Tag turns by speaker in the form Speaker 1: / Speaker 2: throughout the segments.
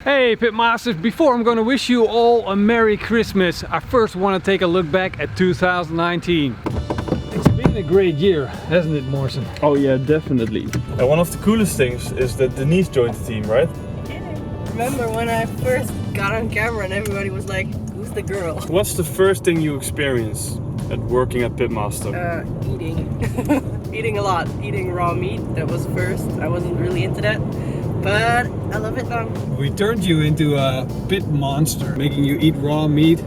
Speaker 1: Hey Pitmasters, before I'm gonna wish you all a Merry Christmas, I first want to take a look back at 2019. It's been a great year, hasn't it, Morrison?
Speaker 2: Oh yeah, definitely. And one of the coolest things is that Denise joined the team, right?
Speaker 3: Remember when I first got on camera and everybody was like, who's the girl?
Speaker 2: What's the first thing you experienced at working at Pitmaster?
Speaker 3: Eating. Eating a lot. Eating raw meat, that was first. I wasn't really into that, but I love it now.
Speaker 1: We turned you into a pit monster, making you eat raw meat,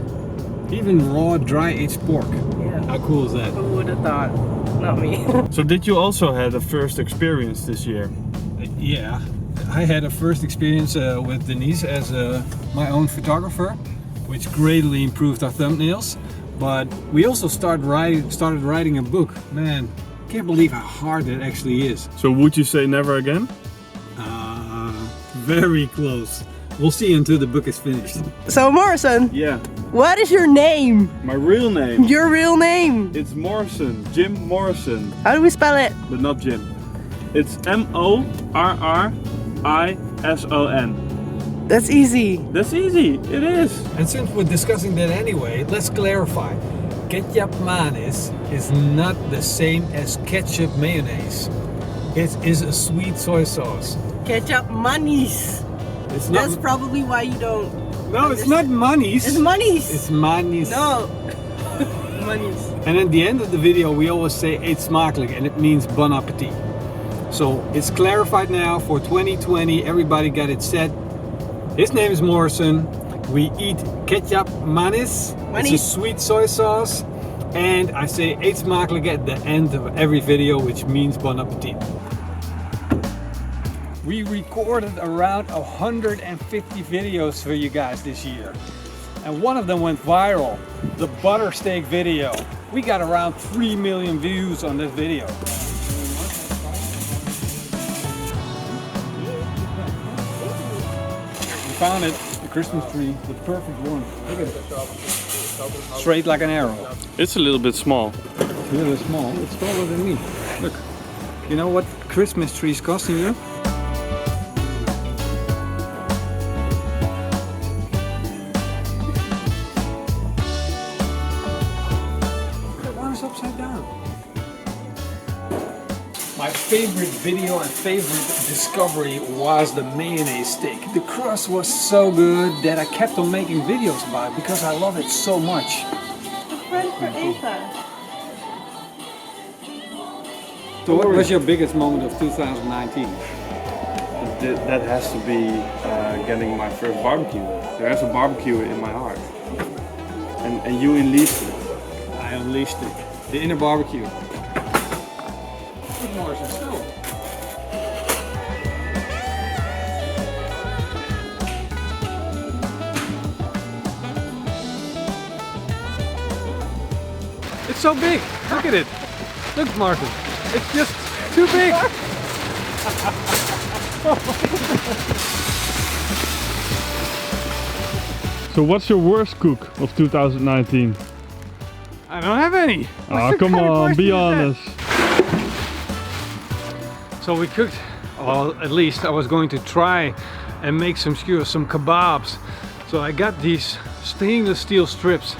Speaker 1: even raw dry-aged pork.
Speaker 3: Yeah.
Speaker 1: How cool is that?
Speaker 3: Who would have thought? Not me.
Speaker 2: So did you also have a first experience this year?
Speaker 1: Yeah, I had a first experience with Denise as my own photographer, which greatly improved our thumbnails. But we also started writing a book. Man, can't believe how hard it actually is.
Speaker 2: So would you say never again?
Speaker 1: Very close. We'll see until the book is finished.
Speaker 3: So Morrison,
Speaker 2: Yeah.
Speaker 3: what is your name?
Speaker 2: My real name?
Speaker 3: Your real name?
Speaker 2: It's Morrison. Jim Morrison.
Speaker 3: How do we spell it?
Speaker 2: But not Jim. It's M-O-R-R-I-S-O-N.
Speaker 3: That's easy.
Speaker 2: That's easy. It is.
Speaker 1: And since we're discussing that anyway, let's clarify. Ketchup mayonnaise is not the same as ketchup mayonnaise. It is a sweet soy sauce.
Speaker 3: Ketchup manis.
Speaker 1: It's
Speaker 3: That's
Speaker 1: not.
Speaker 3: probably why you don't.
Speaker 1: No, it's not manis.
Speaker 3: It's manis.
Speaker 1: It's manis.
Speaker 3: No. Manis.
Speaker 1: And at the end of the video, we always say eet smakelijk, and it means bon appetit. So it's clarified now for 2020. Everybody got it set. His name is Morrison. We eat ketchup manis. It's a sweet soy sauce. And I say eet smakelijk at the end of every video, which means bon appetit. We recorded around 150 videos for you guys this year. And one of them went viral, the butter steak video. We got around 3 million views on that video. We found it, the Christmas tree, the perfect one. Look at it. Straight like an arrow.
Speaker 2: It's a little bit small.
Speaker 1: It's really small, it's smaller than me. Look, you know what Christmas trees costing you? Upside down. My favorite video and favorite discovery was the mayonnaise stick. The crust was so good that I kept on making videos about it because I love it so much. So what was your biggest moment of 2019?
Speaker 2: That has to be getting my first barbecue. There's a barbecue in my heart. And you unleashed it.
Speaker 1: I unleashed it. The inner barbecue. Good Morrison, still. It's so big. Look at it. Look, Martin. It's just too big.
Speaker 2: So what's your worst cook of 2019?
Speaker 1: I don't have any.
Speaker 2: Ah, come on, be honest.
Speaker 1: So we cooked, well, at least I was going to try and make some skewers, some kebabs. So I got these stainless steel strips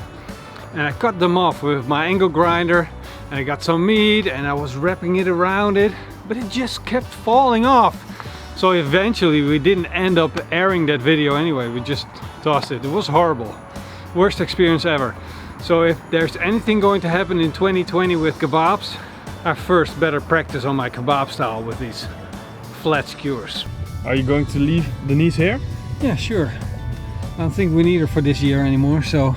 Speaker 1: and I cut them off with my angle grinder, and I got some meat and I was wrapping it around it, but it just kept falling off. So eventually we didn't end up airing that video anyway, we just tossed it. It was horrible. Worst experience ever. So if there's anything going to happen in 2020 with kebabs, I first better practice on my kebab style with these flat skewers.
Speaker 2: Are you going to leave Denise here?
Speaker 1: Yeah, sure. I don't think we need her for this year anymore, so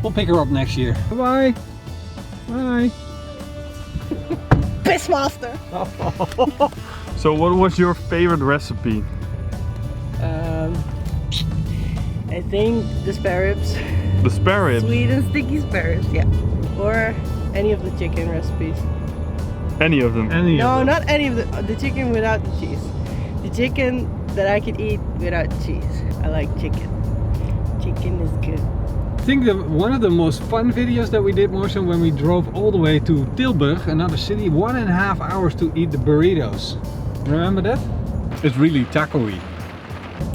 Speaker 1: we'll pick her up next year. Bye-bye. Bye.
Speaker 3: Pitmaster.
Speaker 2: So what was your favorite recipe?
Speaker 3: I think the spare ribs.
Speaker 2: The spare ribs?
Speaker 3: Sweet and sticky spare ribs, yeah. Or any of the chicken recipes.
Speaker 2: Any of them?
Speaker 3: No, not any of the chicken without the cheese. The chicken that I could eat without cheese. I like chicken. Chicken is good.
Speaker 1: I think that one of the most fun videos that we did, Morrison, when we drove all the way to Tilburg, another city, 1.5 hours to eat the burritos. Remember that? It's really taco-y.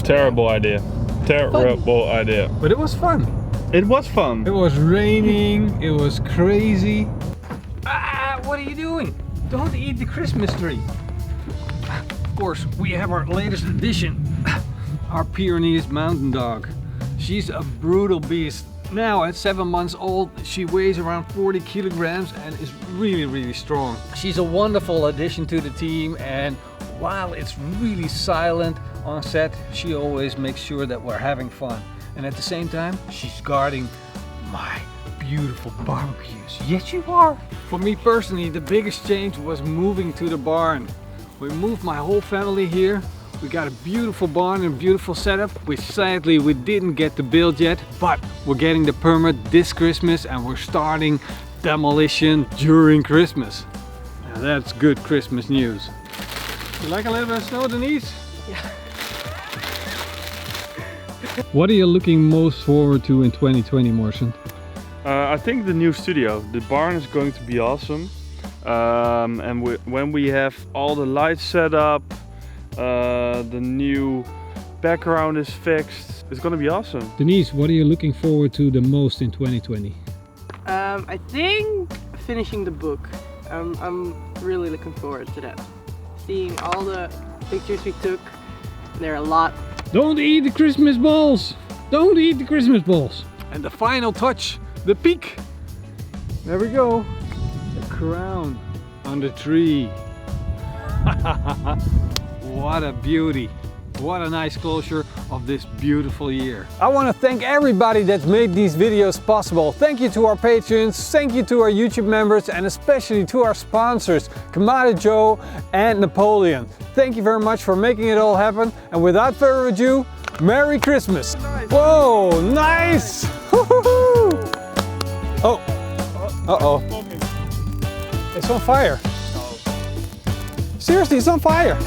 Speaker 2: Terrible idea. Terrible idea.
Speaker 1: But it was fun.
Speaker 2: It was fun.
Speaker 1: It was raining, it was crazy. Ah, what are you doing? Don't eat the Christmas tree. Of course, we have our latest addition, our Pyrenees mountain dog. She's a brutal beast. Now at 7 months old, she weighs around 40 kilograms and is really strong. She's a wonderful addition to the team, and while it's really silent on set, she always makes sure that we're having fun. And at the same time, she's guarding my beautiful barbecues. Yes, you are. For me personally, the biggest change was moving to the barn. We moved my whole family here. We got a beautiful barn and beautiful setup, which sadly we didn't get to build yet, but we're getting the permit this Christmas and we're starting demolition during Christmas. Now that's good Christmas news. You like a little bit of snow, Denise?
Speaker 3: Yeah.
Speaker 1: What are you looking most forward to in 2020, Morrison?
Speaker 2: I think the new studio. The barn is going to be awesome. And when we have all the lights set up, the new background is fixed, it's gonna be awesome.
Speaker 1: Denise, what are you looking forward to the most in 2020?
Speaker 3: I think finishing the book. I'm really looking forward to that. Seeing all the pictures we took. There are a lot.
Speaker 1: Don't eat the Christmas balls! Don't eat the Christmas balls! And the final touch, the peak. There we go. The crown on the tree. What a beauty. What a nice closure of this beautiful year. I want to thank everybody that's made these videos possible. Thank you to our patrons, thank you to our YouTube members, and especially to our sponsors, Kamada Joe and Napoleon. Thank you very much for making it all happen. And without further ado, Merry Christmas.
Speaker 2: Nice.
Speaker 1: Whoa, nice. Oh, uh-oh. It's on fire. Seriously, it's on fire.